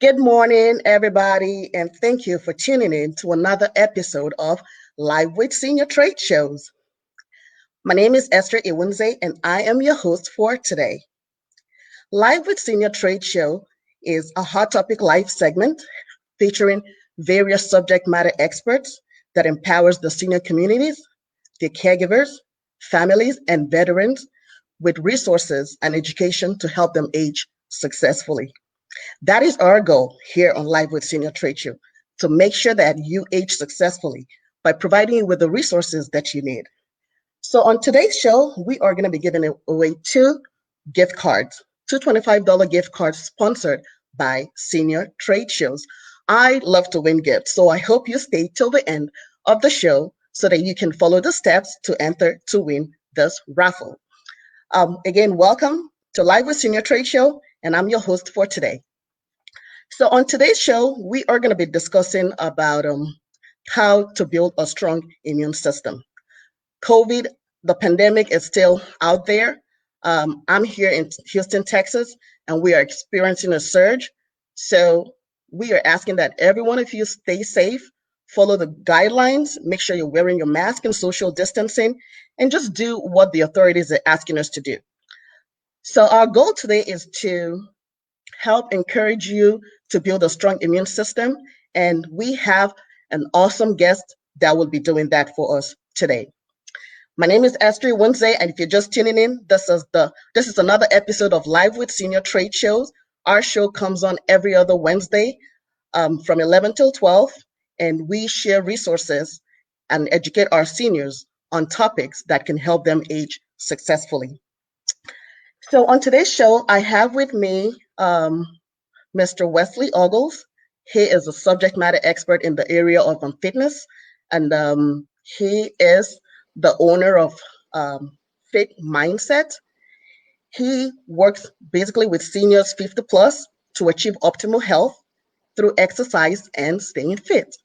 Good morning, everybody, and thank you for tuning in to another episode of Live with Senior Trade Shows. My name is Esther Iwunze, and I am your host for today. Live with Senior Trade Show is a hot topic live segment featuring various subject matter experts that empowers the senior communities, their caregivers, families, and veterans with resources and education to help them age successfully. That is our goal here on Live with Senior Trade Show, to make sure that you age successfully by providing you with the resources that you need. So on today's show, we are going to be giving away two gift cards, two $25 gift cards sponsored by Senior Trade Shows. I love to win gifts, so I hope you stay till the end of the show so that you can follow the steps to enter to win this raffle. Again, welcome to Live with Senior Trade Show, and I'm your host for today. So on today's show, we are going to be discussing about how to build a strong immune system. COVID, the pandemic is still out there. I'm here in Houston, Texas, and we are experiencing a surge. So we are asking that every one of you stay safe, follow the guidelines, make sure you're wearing your mask and social distancing, and just do what the authorities are asking us to do. So our goal today is to help encourage you to build a strong immune system. And we have an awesome guest that will be doing that for us today. My name is Esther Iwunze, and if you're just tuning in, this is another episode of Live with Senior Trade Shows. Our show comes on every other Wednesday from 11 till 12, and we share resources and educate our seniors on topics that can help them age successfully. So on today's show, I have with me Mr. Wesley Ogles. He is a subject matter expert in the area of fitness, and he is the owner of Fit Mindset. He works basically with seniors 50 plus to achieve optimal health through exercise and staying fit.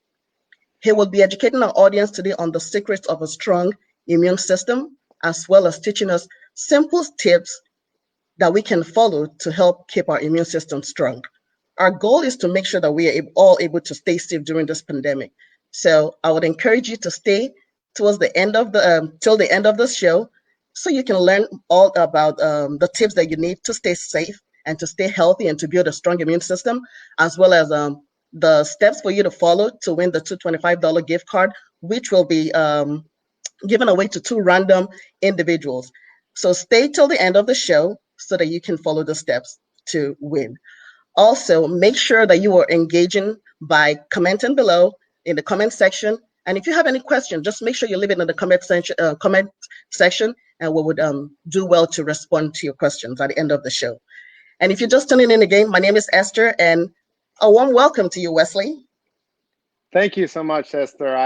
He will be educating our audience today on the secrets of a strong immune system, as well as teaching us simple tips that we can follow to help keep our immune system strong. Our goal is to make sure that we are all able to stay safe during this pandemic. So I would encourage you to stay towards the end of till the end of the show, so you can learn all about the tips that you need to stay safe and to stay healthy and to build a strong immune system, as well as the steps for you to follow to win the $225 gift card, which will be given away to two random individuals. So stay till the end of the show so that you can follow the steps to win. Also, make sure that you are engaging by commenting below in the comment section. And if you have any questions, just make sure you leave it in the comment section, and we would do well to respond to your questions at the end of the show. And if you're just tuning in again, my name is Esther, and a warm welcome to you, Wesley. Thank you so much, Esther.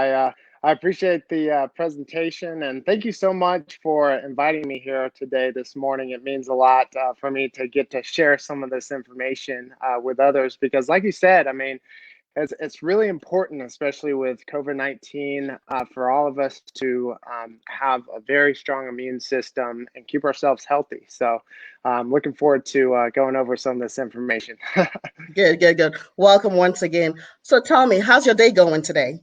I appreciate the presentation, and thank you so much for inviting me here today, this morning. It means a lot for me to get to share some of this information with others, because like you said, I mean, it's really important, especially with COVID-19, for all of us to have a very strong immune system and keep ourselves healthy. So I'm looking forward to going over some of this information. Good. Welcome once again. So tell me, how's your day going today?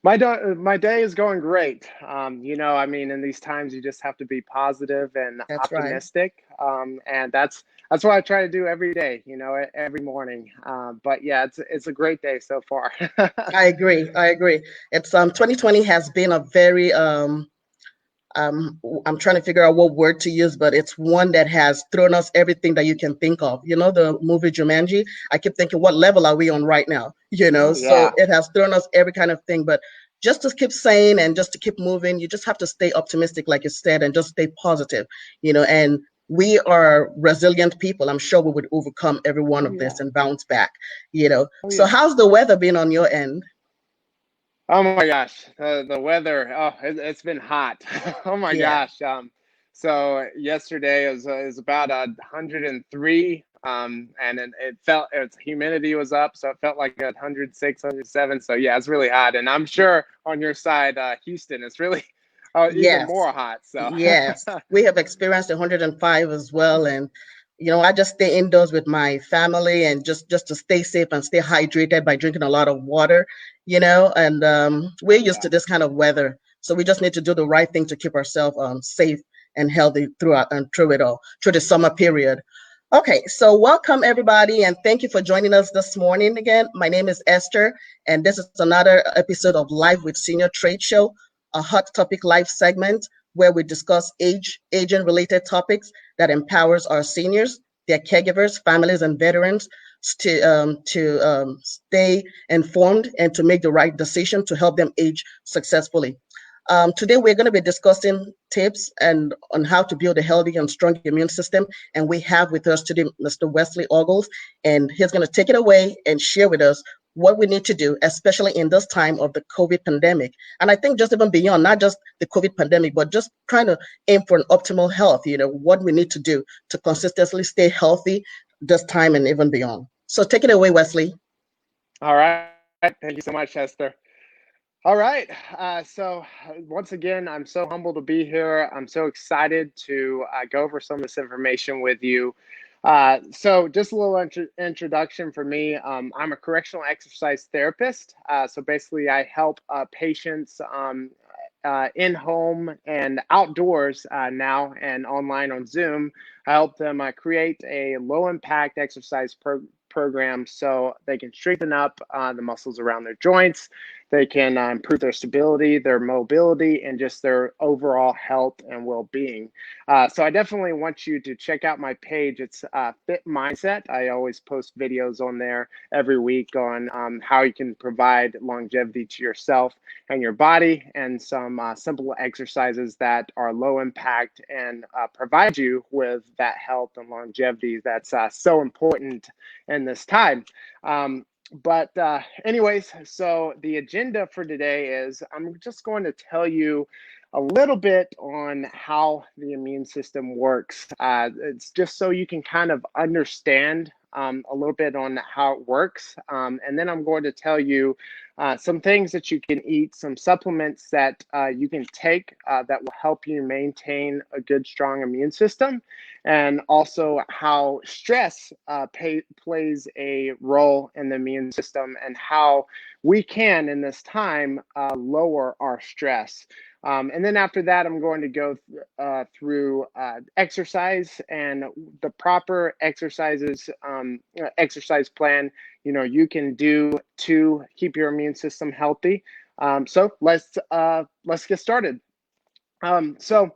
My day is going great. I mean, in these times, you just have to be positive and That's right. optimistic. And that's what I try to do every day, every morning. But yeah, it's a great day so far. I agree. It's 2020 has been a very I'm trying to figure out what word to use, but it's one that has thrown us everything that you can think of. You know, the movie Jumanji, I keep thinking, what level are we on right now? Yeah. So it has thrown us every kind of thing. But just to keep saying and just to keep moving, you just have to stay optimistic, like you said, and just stay positive, and we are resilient people. I'm sure we would overcome every one of this and bounce back, So how's the weather been on your end? Oh my gosh, the weather, it's been hot. Oh my gosh. So yesterday it was about 103, and its humidity was up, so it felt like 106, 107. So yeah, it's really hot. And I'm sure on your side, Houston, it's really even more hot. So yes, we have experienced 105 as well, and I just stay indoors with my family and just to stay safe and stay hydrated by drinking a lot of water, and we're used to Yeah. this kind of weather. So we just need to do the right thing to keep ourselves safe and healthy throughout and through it all, through the summer period. Okay, so welcome everybody, and thank you for joining us this morning again. My name is Esther, and this is another episode of Live with Senior Trade Show, a hot topic live segment where we discuss aging related topics that empowers our seniors, their caregivers, families, and veterans to stay informed and to make the right decision to help them age successfully. Today, we're going to be discussing tips and on how to build a healthy and strong immune system. And we have with us today Mr. Wesley Ogles, and he's going to take it away and share with us what we need to do, especially in this time of the COVID pandemic. And I think just even beyond, not just the COVID pandemic, but just trying to aim for an optimal health, what we need to do to consistently stay healthy this time and even beyond. So take it away, Wesley. All right. Thank you so much, Esther. All right. Once again, I'm so humbled to be here. I'm so excited to go over some of this information with you. So just a little introduction for me. I'm a correctional exercise therapist. So basically, I help patients in home and outdoors now and online on Zoom. I help them create a low impact exercise program so they can strengthen up the muscles around their joints. They can improve their stability, their mobility, and just their overall health and well-being. So I definitely want you to check out my page. It's Fit Mindset. I always post videos on there every week on how you can provide longevity to yourself and your body, and some simple exercises that are low impact and provide you with that health and longevity that's so important in this time. But anyways, so the agenda for today is I'm just going to tell you a little bit on how the immune system works. It's just so you can kind of understand a little bit on how it works. And then I'm going to tell you some things that you can eat, some supplements that you can take that will help you maintain a good, strong immune system, and also how stress plays a role in the immune system, and how we can, in this time, lower our stress. And then after that, I'm going to go through exercise and the proper exercises, exercise plan, you can do to keep your immune system healthy. So let's get started. So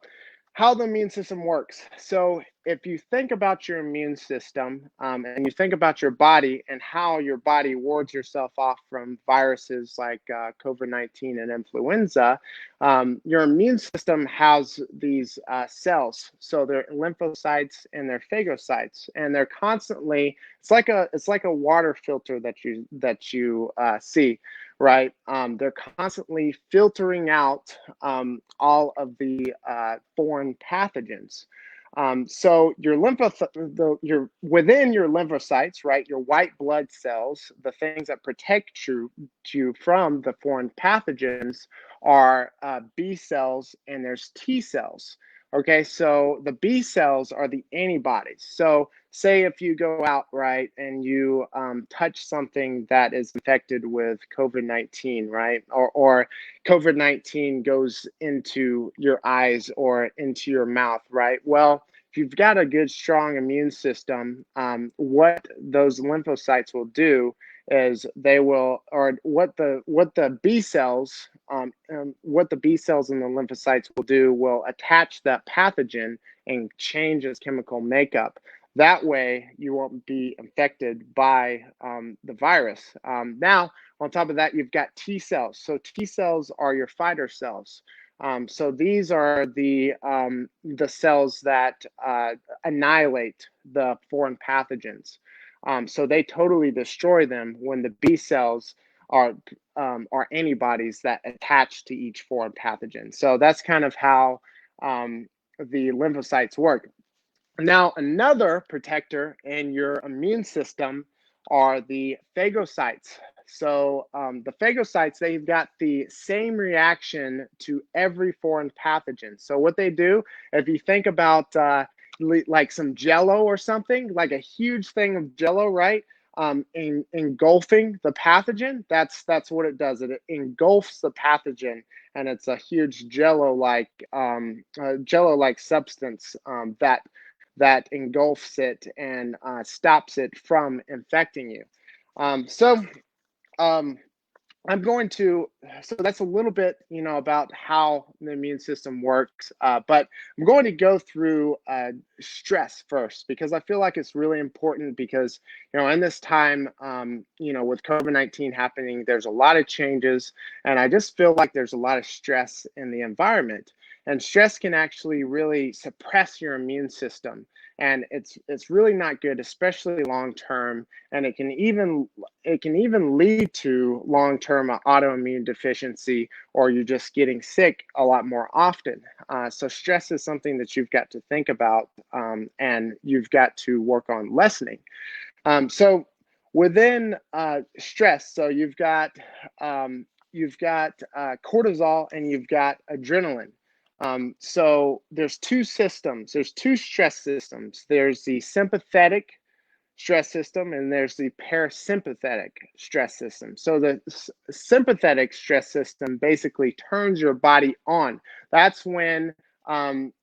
how the immune system works. So if you think about your immune system and you think about your body and how your body wards yourself off from viruses like COVID-19 and influenza, your immune system has these cells. So they're lymphocytes and they're phagocytes, and they're constantly, it's like a water filter that you see, right? They're constantly filtering out all of the foreign pathogens. So your your within your lymphocytes, right? Your white blood cells, the things that protect you from the foreign pathogens, are B cells and there's T cells. Okay, so the B cells are the antibodies. So say if you go out, right, and you touch something that is infected with COVID-19, right, or COVID-19 goes into your eyes or into your mouth, right? Well, if you've got a good, strong immune system, what those lymphocytes will do is they will, or what the B cells, what the B cells and the lymphocytes will do will attach that pathogen and change its chemical makeup. That way, you won't be infected by the virus. Now, on top of that, you've got T cells. So T cells are your fighter cells. So these are the cells that annihilate the foreign pathogens. So they totally destroy them when the B cells are antibodies that attach to each foreign pathogen. So that's kind of how the lymphocytes work. Now, another protector in your immune system are the phagocytes. So the phagocytes, they've got the same reaction to every foreign pathogen. So what they do, if you think about, like some Jello or something, like a huge thing of Jello, right? Engulfing the pathogen. That's what it does. It engulfs the pathogen, and it's a huge Jello-like substance that engulfs it and stops it from infecting you. So um, I'm going to, so that's a little bit, about how the immune system works. But I'm going to go through stress first because I feel like it's really important because, in this time, with COVID-19 happening, there's a lot of changes, and I just feel like there's a lot of stress in the environment. And stress can actually really suppress your immune system. And it's really not good, especially long term. And it can even lead to long-term autoimmune deficiency, or you're just getting sick a lot more often. So stress is something that you've got to think about, and you've got to work on lessening. So within stress, so you've got cortisol and you've got adrenaline. So there's two systems. There's two stress systems. There's the sympathetic stress system and there's the parasympathetic stress system. So the sympathetic stress system basically turns your body on. That's when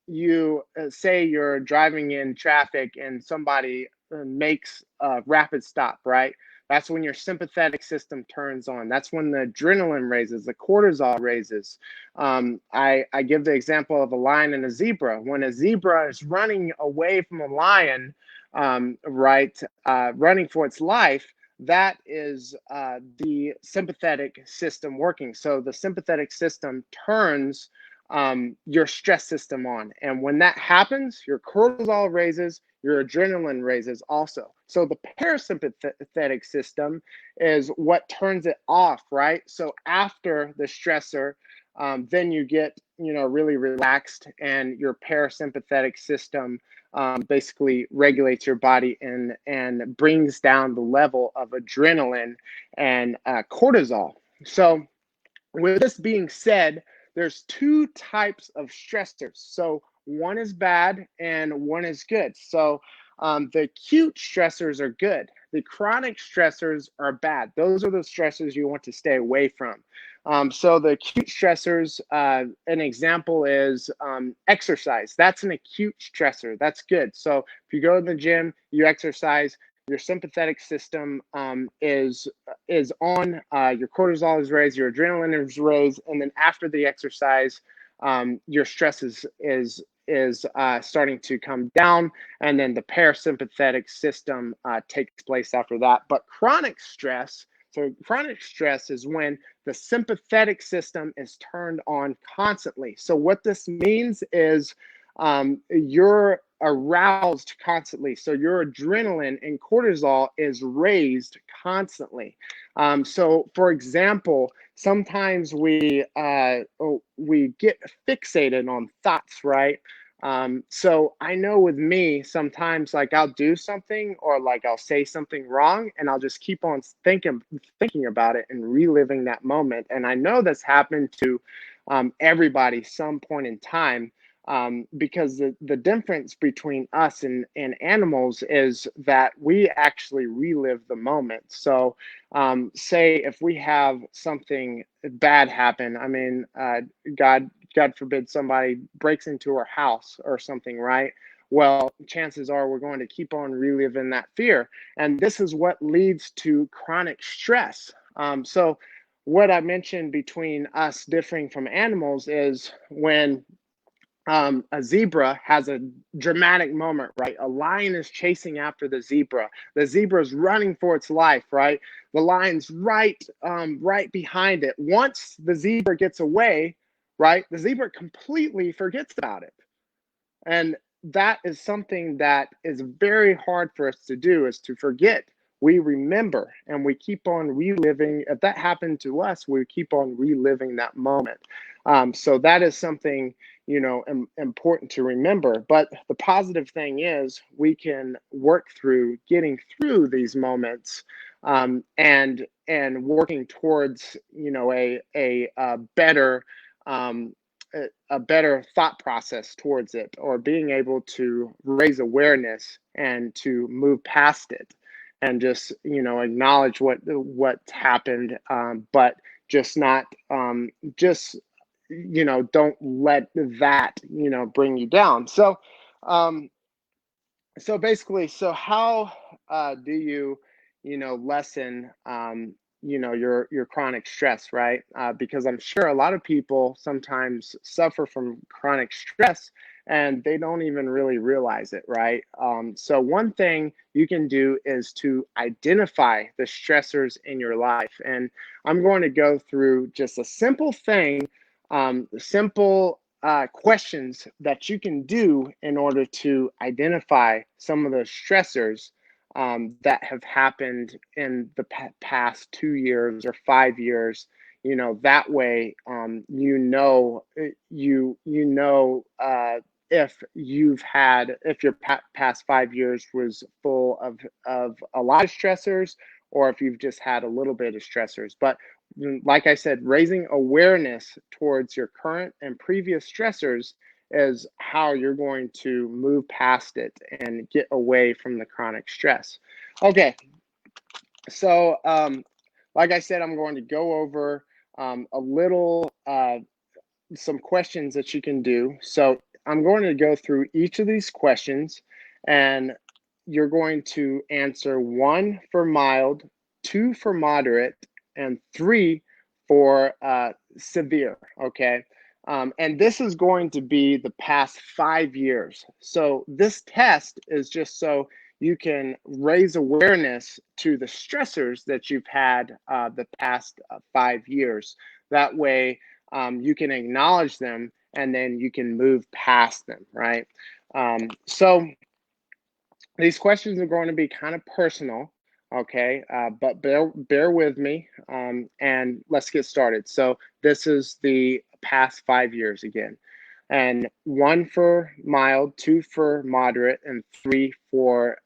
you say you're driving in traffic and somebody makes a rapid stop, right? That's when your sympathetic system turns on. That's when the adrenaline raises, the cortisol raises. I give the example of a lion and a zebra. When a zebra is running away from a lion, running for its life, that is the sympathetic system working. So the sympathetic system turns your stress system on. And when that happens, your cortisol raises, your adrenaline raises also. So the parasympathetic system is what turns it off, right? So after the stressor, then you get, really relaxed, and your parasympathetic system basically regulates your body and brings down the level of adrenaline and cortisol. So with this being said, there's two types of stressors. So one is bad and one is good. So the acute stressors are good. The chronic stressors are bad. Those are the stressors you want to stay away from. So the acute stressors, an example is exercise. That's an acute stressor. That's good. So if you go to the gym, you exercise, your sympathetic system is on, your cortisol is raised, your adrenaline is raised, and then after the exercise, your stress is starting to come down, and then the parasympathetic system takes place after that. But chronic stress is when the sympathetic system is turned on constantly. So what this means is you're aroused constantly. So your adrenaline and cortisol is raised constantly. So for example, sometimes we get fixated on thoughts, right? So I know with me, sometimes like I'll do something or like I'll say something wrong and I'll just keep on thinking about it and reliving that moment. And I know that's happened to everybody some point in time. Because the difference between us and animals is that we actually relive the moment. So say if we have something bad happen, I mean, God forbid somebody breaks into our house or something, right? Well, chances are we're going to keep on reliving that fear. And this is what leads to chronic stress. So what I mentioned between us differing from animals is when a zebra has a dramatic moment, right? A lion is chasing after the zebra. The zebra is running for its life, right? The lion's right behind it. Once the zebra gets away, right, the zebra completely forgets about it. And that is something that is very hard for us to do, is to forget. We remember and we keep on reliving. If that happened to us, we keep on reliving that moment. So that is something, important to remember. But the positive thing is we can work through getting through these moments, and working towards, a better a better thought process towards it, or being able to raise awareness and to move past it and just, acknowledge what's happened, but just not just don't let that bring you down. So basically, so how do you, lessen, your chronic stress, right? Because I'm sure a lot of people sometimes suffer from chronic stress and they don't even really realize it, right? So one thing you can do is to identify the stressors in your life. And I'm going to go through just a simple thing, simple questions that you can do in order to identify some of the stressors that have happened in the past 2 years or 5 years. That way, if your past 5 years was full of a lot of stressors, or if you've just had a little bit of stressors. But like I said, raising awareness towards your current and previous stressors is how you're going to move past it and get away from the chronic stress. Okay, so like I said, I'm going to go over some questions that you can do. So I'm going to go through each of these questions, and you're going to answer 1 for mild, 2 for moderate, and 3 for severe, okay? And this is going to be the past 5 years. So this test is just so you can raise awareness to the stressors that you've had the past 5 years. That way, you can acknowledge them and then you can move past them, right? So these questions are going to be kind of personal, okay? But bear with me, and let's get started. So this is the past 5 years again. And 1 for mild, 2 for moderate, and 3 for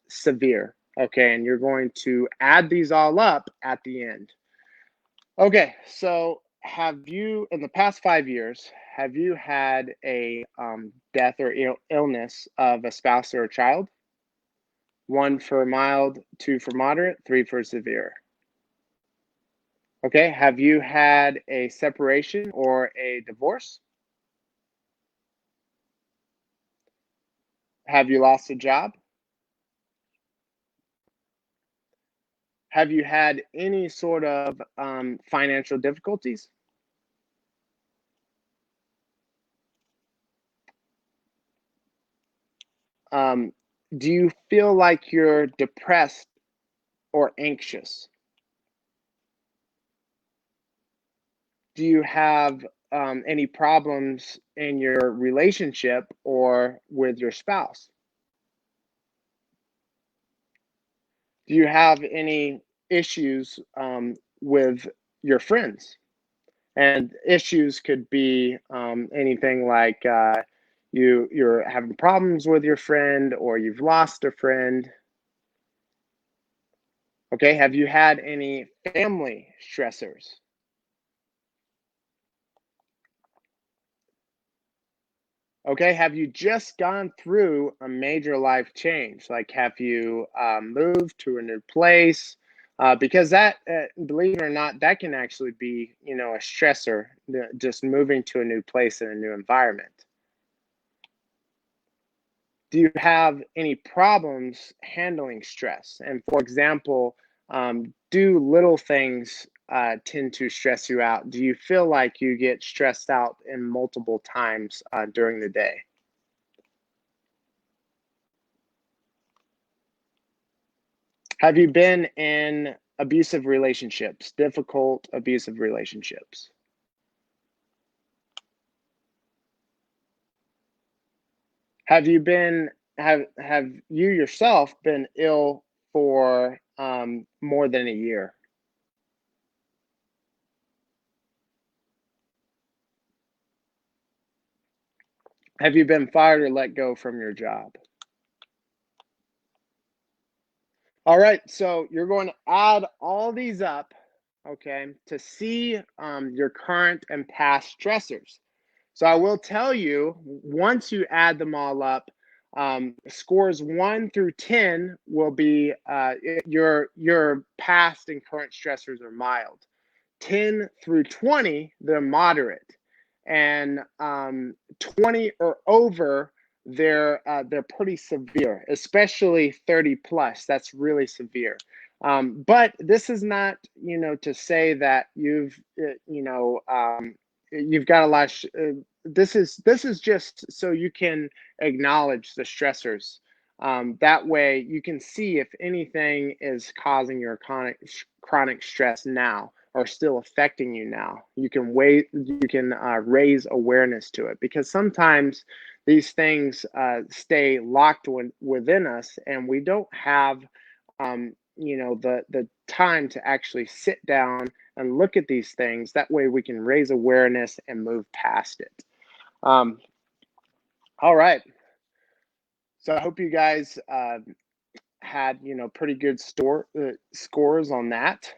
severe, okay? And you're going to add these all up at the end. Okay, so have you, in the past 5 years, have you had a death or illness of a spouse or a child? 1 for mild, 2 for moderate, 3 for severe. Okay, have you had a separation or a divorce? Have you lost a job? Have you had any sort of financial difficulties? Do you feel like you're depressed or anxious? Do you have any problems in your relationship or with your spouse? Do you have any issues with your friends? And issues could be anything like you're having problems with your friend, or you've lost a friend. Okay, have you had any family stressors? Okay, have you just gone through a major life change? Like, have you moved to a new place? Because that, believe it or not, that can actually be, a stressor, just moving to a new place and a new environment. Do you have any problems handling stress? And for example, do little things tend to stress you out? Do you feel like you get stressed out in multiple times during the day? Have you been in abusive relationships, difficult abusive relationships? Have you been have you yourself been ill for more than a year? Have you been fired or let go from your job? All right, so you're going to add all these up, okay, to see your current and past stressors. So I will tell you, once you add them all up, scores 1 through 10 will be your past and current stressors are mild. 10 through 20, they're moderate, and 20 or over, they're pretty severe, especially 30 plus. That's really severe. But this is not, to say that you've got a lot. This is just so you can acknowledge the stressors. That way, you can see if anything is causing your chronic stress now, or still affecting you now. You can raise awareness to it, because sometimes these things stay locked within us, and we don't have the time to actually sit down and look at these things. That way we can raise awareness and move past it. All right. So I hope you guys had pretty good scores on that.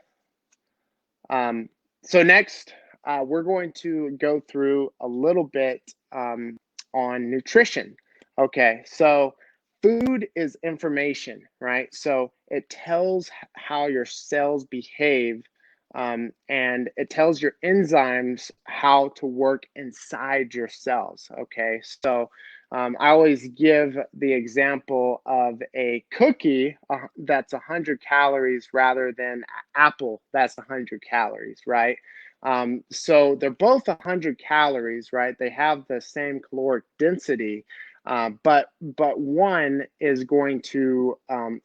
So next, we're going to go through a little bit on nutrition. Okay, so food is information, right? So it tells how your cells behave, and it tells your enzymes how to work inside your cells. Okay, so I always give the example of a cookie that's 100 calories rather than apple that's 100 calories, right? So they're both 100 calories, right? They have the same caloric density, but one is going to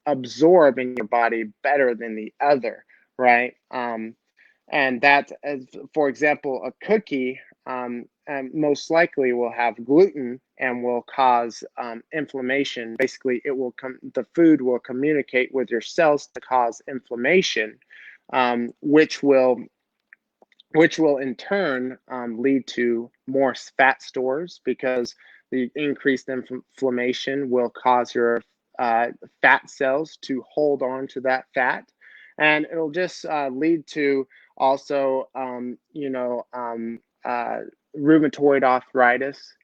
absorb in your body better than the other, right? And that, as for example, a cookie most likely will have gluten and will cause inflammation. Basically, the food will communicate with your cells to cause inflammation, which will in turn lead to more fat stores, because the increased inflammation will cause your fat cells to hold on to that fat, and it'll just lead to also rheumatoid arthritis,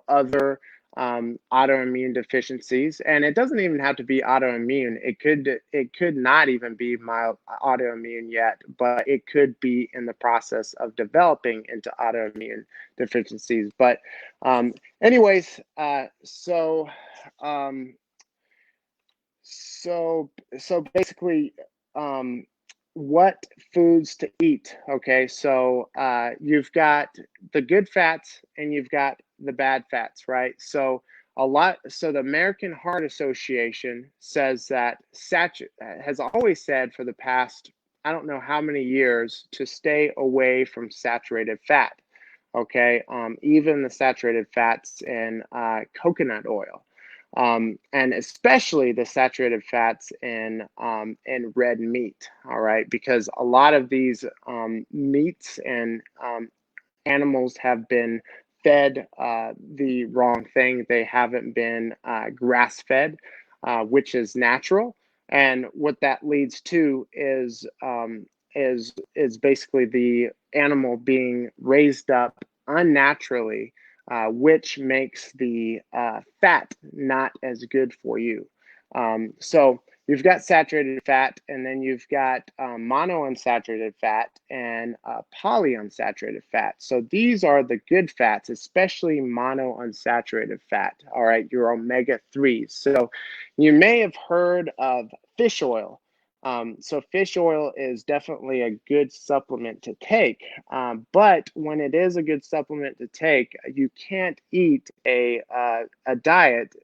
other autoimmune deficiencies. And it doesn't even have to be autoimmune. It could not even be mild autoimmune yet, but it could be in the process of developing into autoimmune deficiencies. But anyways, so basically, what foods to eat. Okay, so you've got the good fats and you've got the bad fats, right? So the American Heart Association says that has always said for the past, I don't know how many years, to stay away from saturated fat. Okay, even the saturated fats in coconut oil. And especially the saturated fats in red meat. All right, because a lot of these meats and animals have been fed the wrong thing. They haven't been grass fed, which is natural. And what that leads to is basically the animal being raised up unnaturally, which makes the fat not as good for you. So you've got saturated fat, and then you've got monounsaturated fat and polyunsaturated fat. So these are the good fats, especially monounsaturated fat. All right, your omega-3s. So you may have heard of fish oil. So fish oil is definitely a good supplement to take, but when it is a good supplement to take, you can't eat a diet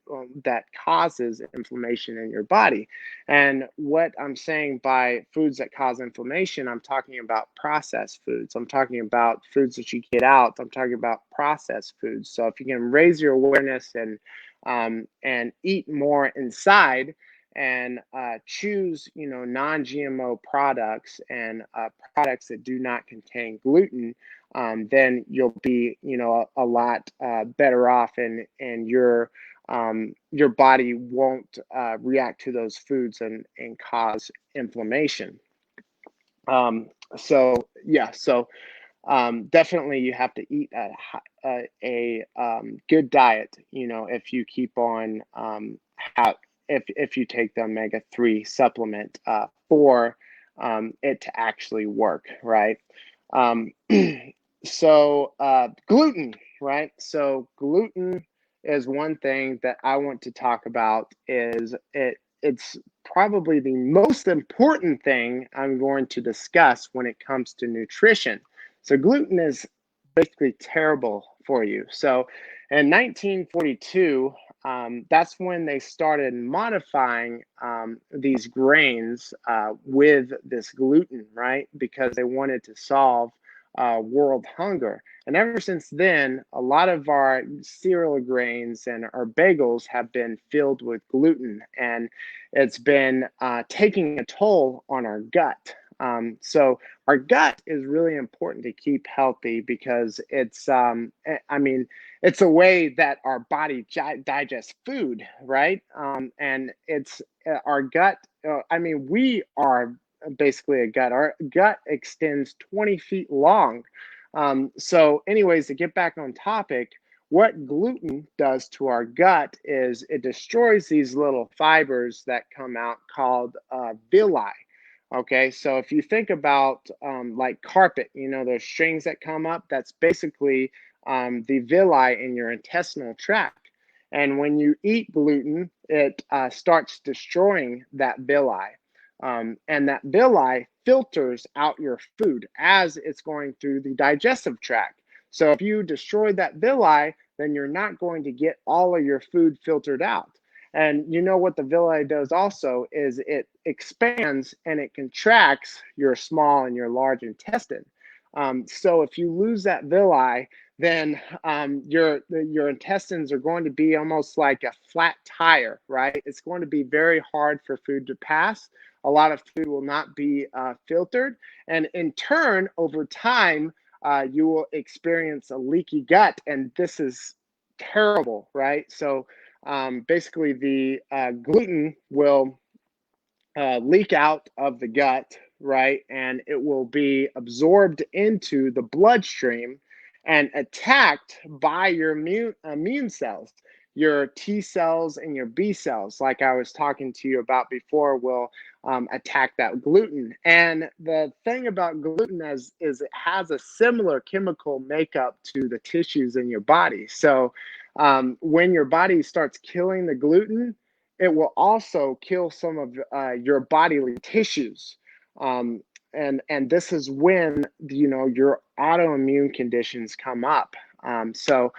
that causes inflammation in your body. And what I'm saying by foods that cause inflammation, I'm talking about processed foods. I'm talking about foods that you get out. I'm talking about processed foods. So if you can raise your awareness and eat more inside, and choose non-GMO products and products that do not contain gluten, then you'll be a lot better off, and your body won't react to those foods and cause inflammation. So definitely you have to eat a good diet, if you keep on if you take the omega-3 supplement for it to actually work, right? Um, so gluten, right? So gluten is one thing that I want to talk about. It's probably the most important thing I'm going to discuss when it comes to nutrition. So gluten is basically terrible for you. So in 1942, that's when they started modifying these grains with this gluten, right? Because they wanted to solve world hunger. And ever since then, a lot of our cereal grains and our bagels have been filled with gluten, and it's been taking a toll on our gut. So our gut is really important to keep healthy because I mean, it's a way that our body digests food, right? And it's our gut. I mean, we are basically a gut. Our gut extends 20 feet long. So, anyways, to get back on topic, what gluten does to our gut is it destroys these little fibers that come out called villi. Okay, so if you think about like carpet, those strings that come up, that's basically the villi in your intestinal tract. And when you eat gluten, it starts destroying that villi. And that villi filters out your food as it's going through the digestive tract. So if you destroy that villi, then you're not going to get all of your food filtered out. And you know what the villi does also is it expands and it contracts your small and your large intestine. So if you lose that villi, then your intestines are going to be almost like a flat tire, right? It's going to be very hard for food to pass. A lot of food will not be filtered, and in turn, over time, you will experience a leaky gut, and this is terrible, right? So basically, the gluten will leak out of the gut, right? And it will be absorbed into the bloodstream and attacked by your immune cells. Your T cells and your B cells, like I was talking to you about before, will attack that gluten. And the thing about gluten is it has a similar chemical makeup to the tissues in your body. So when your body starts killing the gluten, it will also kill some of your bodily tissues. And this is when your autoimmune conditions come up. So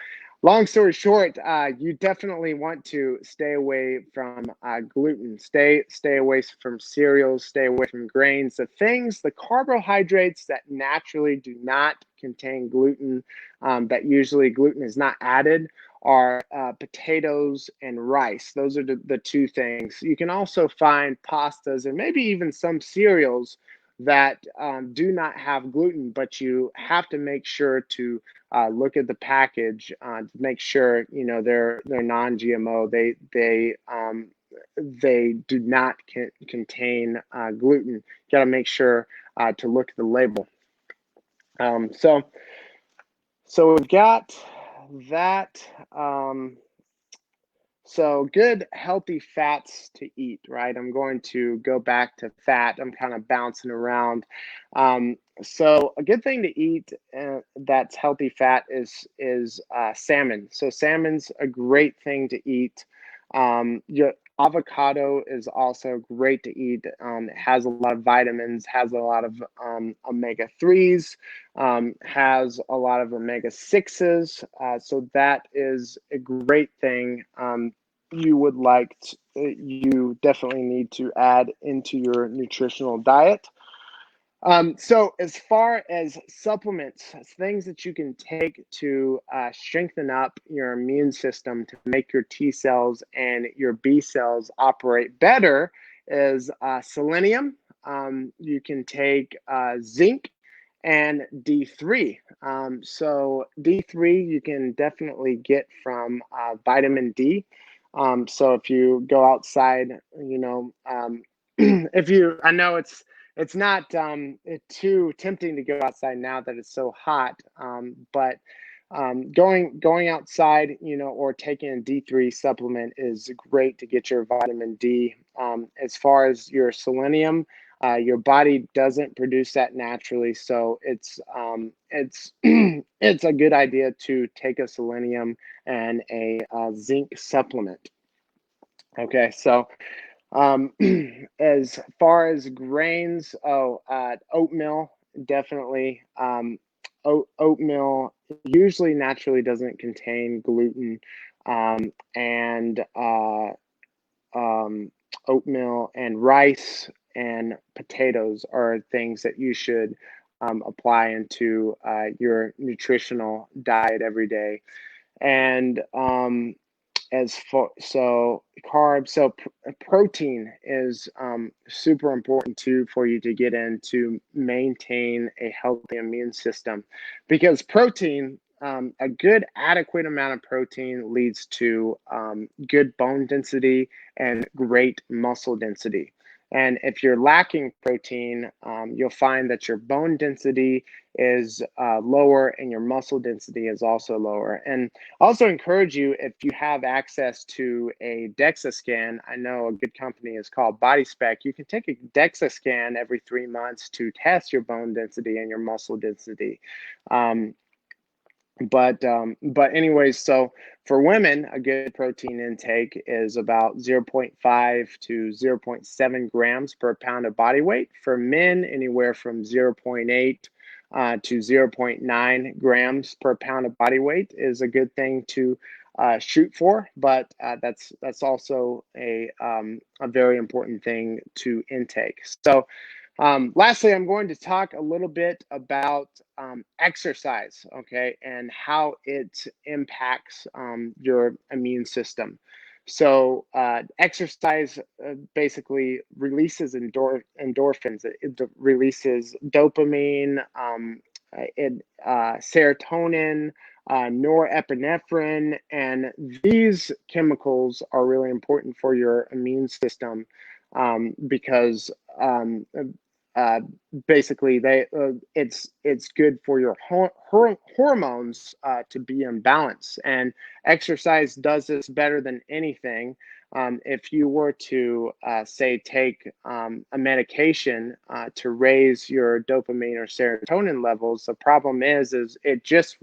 long story short, you definitely want to stay away from gluten. Stay away from cereals. Stay away from grains. The carbohydrates that naturally do not contain gluten, that usually gluten is not added, are potatoes and rice. Those are the two things. You can also find pastas and maybe even some cereals that do not have gluten, but you have to make sure to look at the package to make sure they're non-GMO. They do not contain gluten. You got to make sure to look at the label. So we've got that. So good, healthy fats to eat, right? I'm going to go back to fat. I'm kind of bouncing around. So a good thing to eat that's healthy fat is salmon. So salmon's a great thing to eat. Your avocado is also great to eat. It has a lot of vitamins, has a lot of omega-3s, has a lot of omega-6s. So that is a great thing. You definitely need to add into your nutritional diet. So as far as supplements, things that you can take to strengthen up your immune system to make your T cells and your B cells operate better is selenium. You can take zinc and D3. So D3 you can definitely get from vitamin D. So if you go outside, if you, I know it's not too tempting to go outside now that it's so hot. But going outside, or taking a D3 supplement is great to get your vitamin D. As far as your selenium, your body doesn't produce that naturally, so it's it's a good idea to take a selenium and a zinc supplement. Okay, so um, as far as grains, oatmeal, definitely. Oatmeal usually naturally doesn't contain gluten, and oatmeal and rice and potatoes are things that you should apply into your nutritional diet every day. And as for so carbs, protein is super important too for you to get in to maintain a healthy immune system, because protein, a good adequate amount of protein leads to good bone density and great muscle density. And if you're lacking protein, you'll find that your bone density is lower and your muscle density is also lower. And also encourage you, if you have access to a DEXA scan, I know a good company is called Body Spec. You can take a DEXA scan every 3 months to test your bone density and your muscle density. But anyways, so for women, a good protein intake is about 0.5 to 0.7 grams per pound of body weight. For men, anywhere from 0.8 to 0.9 grams per pound of body weight is a good thing to shoot for. But that's also a very important thing to intake. So lastly, I'm going to talk a little bit about exercise, okay, and how it impacts your immune system. So exercise basically releases endorphins. It releases dopamine, serotonin, norepinephrine, and these chemicals are really important for your immune system, because uh, basically it's good for your hormones to be in balance, and exercise does this better than anything. If you were to say take a medication to raise your dopamine or serotonin levels, the problem is it just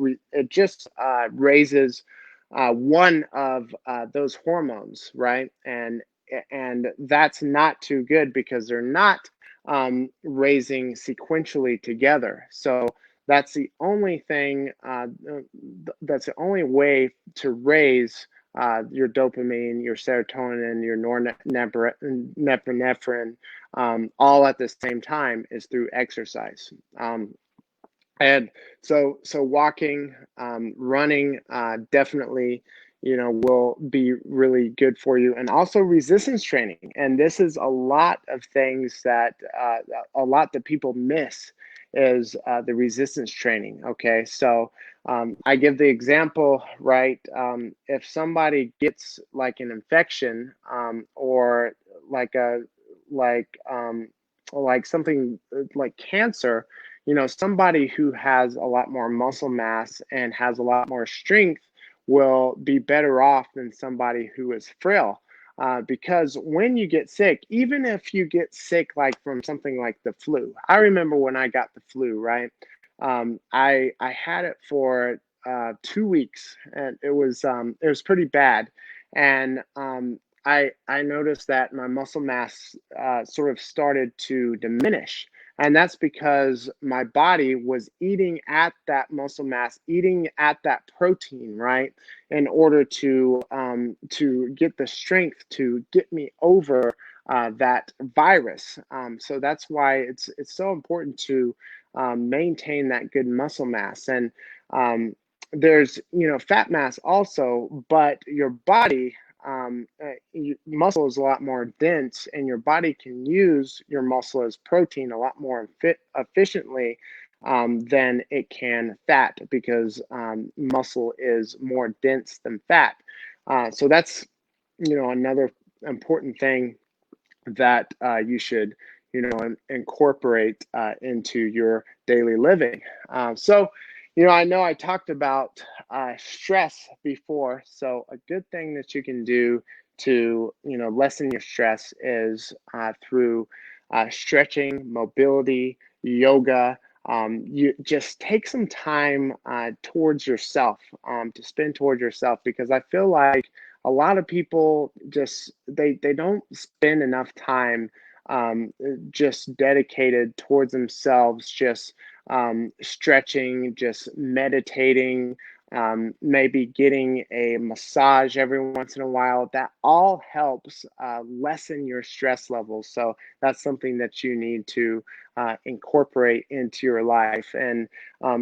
raises one of those hormones, right? And that's not too good, because they're not raising sequentially together. So that's the only thing, that's the only way to raise your dopamine, your serotonin, your norepinephrine, all at the same time, is through exercise. And so walking, running, definitely, will be really good for you. And also resistance training. And this is a lot of things that a lot that people miss is the resistance training. Okay, so I give the example, right? If somebody gets like an infection, or like a like something like cancer, somebody who has a lot more muscle mass and has a lot more strength will be better off than somebody who is frail. Because when you get sick, even if you get sick like from something like the flu, I remember when I got the flu, right? I had it for 2 weeks, and it was pretty bad. And I noticed that my muscle mass sort of started to diminish. And that's because my body was eating at that muscle mass, eating at that protein, right, in order to get the strength to get me over that virus. So that's why it's so important to maintain that good muscle mass. And there's fat mass also, but your body, muscle is a lot more dense, and your body can use your muscle as protein a lot more efficiently than it can fat, because muscle is more dense than fat. So that's another important thing that you should incorporate into your daily living. I know I talked about stress before. So a good thing that you can do to, lessen your stress is through stretching, mobility, yoga. You just take some time towards yourself, to spend towards yourself, because I feel like a lot of people just they don't spend enough time just dedicated towards themselves, just stretching, just meditating, maybe getting a massage every once in a while. That all helps lessen your stress levels. So that's something that you need to incorporate into your life. And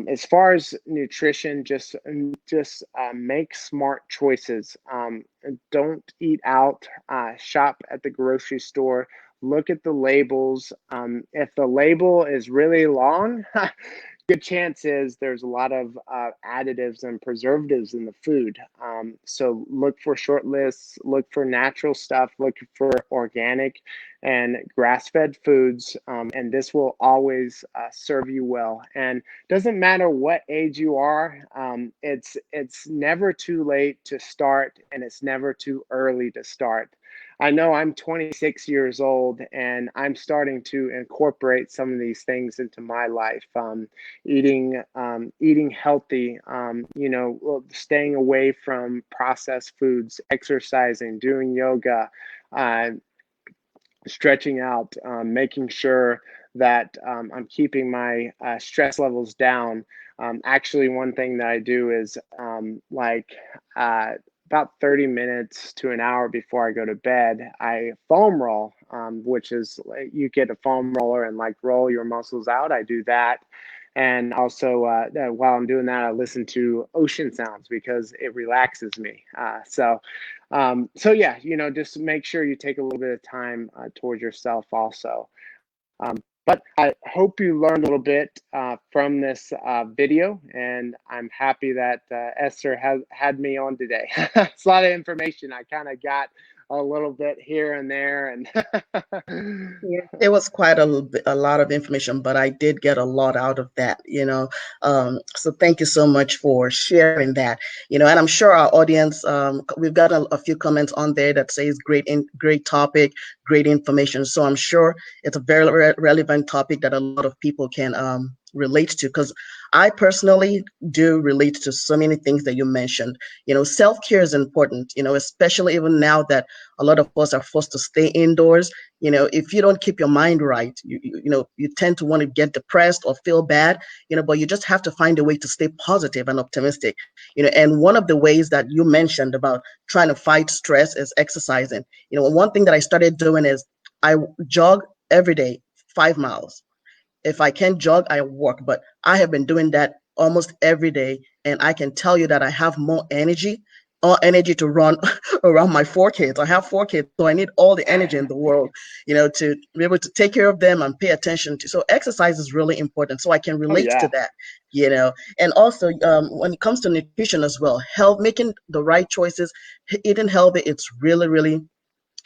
as far as nutrition, just make smart choices. Don't eat out. Shop at the grocery store. Look at the labels. If the label is really long, good chance is there's a lot of additives and preservatives in the food. So look for short lists, look for natural stuff, look for organic and grass-fed foods, and this will always serve you well. And doesn't matter what age you are, it's never too late to start, and it's never too early to start. I know I'm 26 years old, and I'm starting to incorporate some of these things into my life. Eating healthy, staying away from processed foods, exercising, doing yoga, uh, stretching out, making sure that I'm keeping my stress levels down. Actually, one thing that I do is about 30 minutes to an hour before I go to bed, I foam roll, which is like you get a foam roller and like roll your muscles out. I do that. And also, while I'm doing that, I listen to ocean sounds because it relaxes me. So yeah, just make sure you take a little bit of time towards yourself also. But I hope you learned a little bit from this video, and I'm happy that Esther has had me on today. It's a lot of information. I kind of got a little bit here and there, and Yeah, it was quite a lot of information, but I did get a lot out of that. So thank you so much for sharing that. And I'm sure our audience, we've got a few comments on there that says great topic, great information. So I'm sure it's a very relevant topic that a lot of people can relate to, because I personally do relate to so many things that you mentioned. Self-care is important, especially even now that a lot of us are forced to stay indoors. If you don't keep your mind right, you tend to want to get depressed or feel bad, but you just have to find a way to stay positive and optimistic. And one of the ways that you mentioned about trying to fight stress is exercising. One thing that I started doing is I jog every day, 5 miles. If I can't jog, I walk, but I have been doing that almost every day. And I can tell you that I have more energy to run around my 4 kids. I have 4 kids, so I need all the energy in the world, to be able to take care of them and pay attention to. So exercise is really important. So I can oh relate to yeah, that. And also when it comes to nutrition as well, health, making the right choices, eating healthy, it's really, really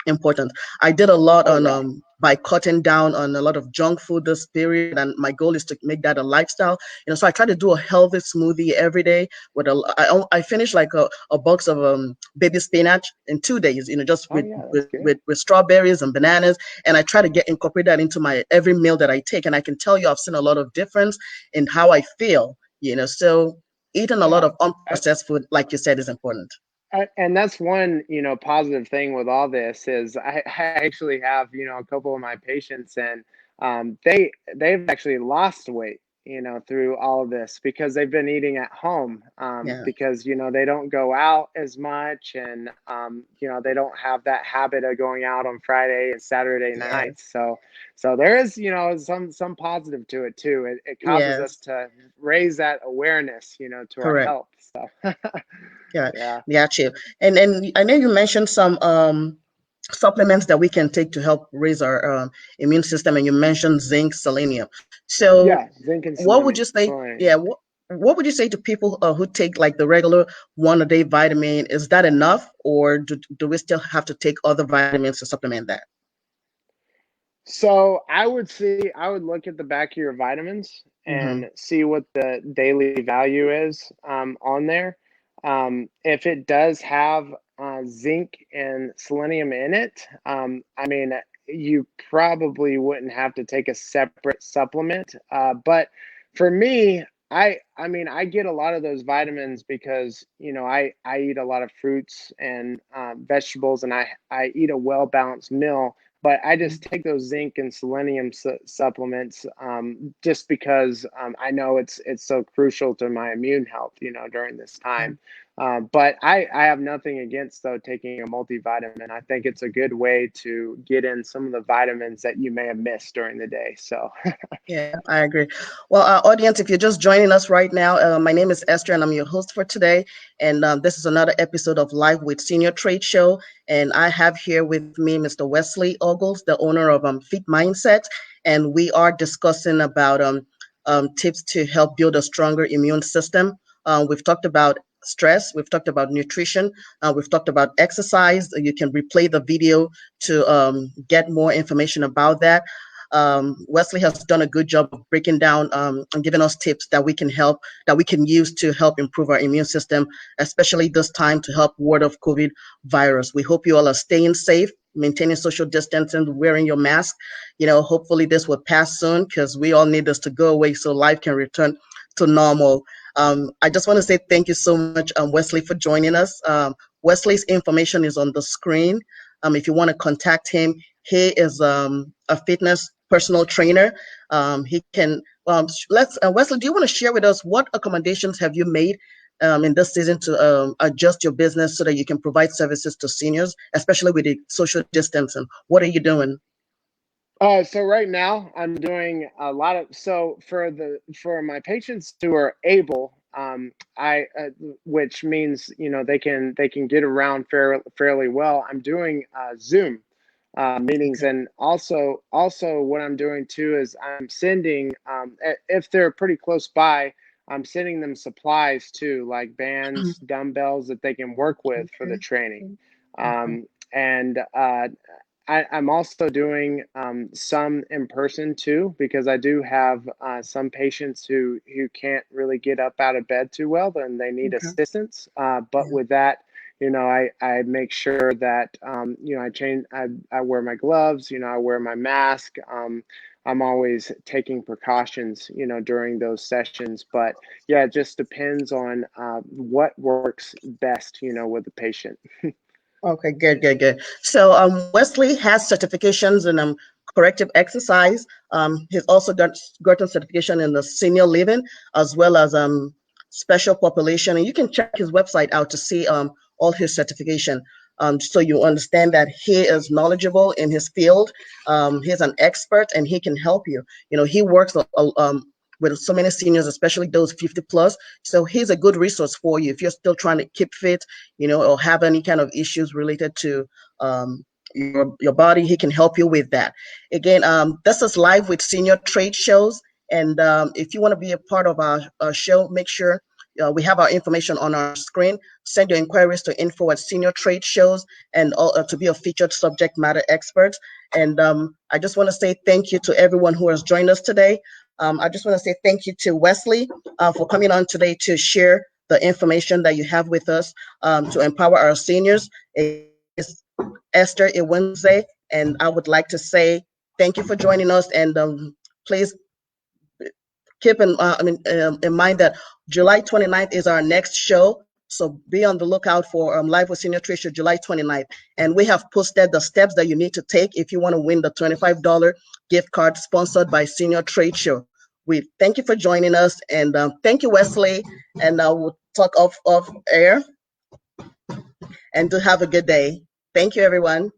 important. I did a lot oh on yeah. by cutting down on a lot of junk food this period, and my goal is to make that a lifestyle. So I try to do a healthy smoothie every day. I finished like a box of baby spinach in 2 days. Just Oh with yeah, that's with, good. with with strawberries and bananas, and I try to incorporate that into my every meal that I take. And I can tell you, I've seen a lot of difference in how I feel. So eating a lot Yeah. of unprocessed food, like you said, is important. And that's one, positive thing with all this is I actually have, a couple of my patients, and they've actually lost weight, through all of this because they've been eating at home, Yeah. because, they don't go out as much, and, they don't have that habit of going out on Friday and Saturday Yes. nights. So there is, some positive to it too. It causes us Yes. to raise that awareness, to our Correct. health. So Yeah, yeah. got you. And I know you mentioned some supplements that we can take to help raise our immune system, and you mentioned zinc, selenium. So, Yeah, zinc and what would you selenium. say? Yeah, what would you say to people who take like the regular one a day vitamin? Is that enough, or do we still have to take other vitamins to supplement that? So I would look at the back of your vitamins Mm-hmm. and see what the daily value is on there. If it does have zinc and selenium in it, I mean, you probably wouldn't have to take a separate supplement. But for me, I mean, I get a lot of those vitamins because I eat a lot of fruits and vegetables, and I eat a well balanced meal, but I just take those zinc and selenium supplements just because I know it's so crucial to my immune health, during this time. But I have nothing against though taking a multivitamin. I think it's a good way to get in some of the vitamins that you may have missed during the day. So Yeah, I agree. Well, audience, if you're just joining us right now, my name is Esther and I'm your host for today. And this is another episode of Live with Senior Trade Show. And I have here with me Mr. Wesley Ogles, the owner of Fit Mindset. And we are discussing about tips to help build a stronger immune system. We've talked about stress, we've talked about nutrition, we've talked about exercise. You can replay the video to get more information about that. Wesley has done a good job of breaking down and giving us tips that we can use to help improve our immune system, especially this time to help ward off COVID virus. We hope you all are staying safe, maintaining social distancing, wearing your mask. Hopefully this will pass soon because we all need this to go away so life can return to normal. I just want to say thank you so much, Wesley, for joining us. Wesley's information is on the screen. If you want to contact him, he is a fitness personal trainer. He can let's Wesley, do you want to share with us what accommodations have you made in this season to adjust your business so that you can provide services to seniors, especially with the social distancing? What are you doing? So right now I'm doing a lot of for my patients who are able, I which means they can get around fairly well. I'm doing Zoom meetings, Okay. and also what I'm doing too is I'm sending if they're pretty close by, I'm sending them supplies too, like bands, dumbbells that they can work with for the Okay. training. Okay. And I'm also doing some in person too, because I do have some patients who can't really get up out of bed too well, and they need Okay. assistance. But Yeah. with that, I make sure that I wear my gloves, I wear my mask. I'm always taking precautions, during those sessions. But yeah, it just depends on what works best, with the patient. Okay, good, good, good. So Wesley has certifications in corrective exercise. He's also gotten certification in the senior living as well as special population. And you can check his website out to see all his certification. So you understand that he is knowledgeable in his field. He's an expert and he can help you. He works with so many seniors, especially those 50 plus. So he's a good resource for you if you're still trying to keep fit, or have any kind of issues related to your body. He can help you with that. Again, this is live with senior trade shows. And if you want to be a part of our show, make sure we have our information on our screen. Send your inquiries to info@senior trade shows and to be a featured subject matter expert. And I just want to say thank you to everyone who has joined us today. I just want to say thank you to Wesley for coming on today to share the information that you have with us to empower our seniors. It's Esther Ewunze, and I would like to say thank you for joining us. And please keep in mind that July 29th is our next show. So be on the lookout for Live with Senior Tricia, July 29th. And we have posted the steps that you need to take if you want to win the $25 gift card sponsored by Senior Trade Show. We thank you for joining us, and thank you, Wesley. And we'll talk off air. And do have a good day. Thank you, everyone.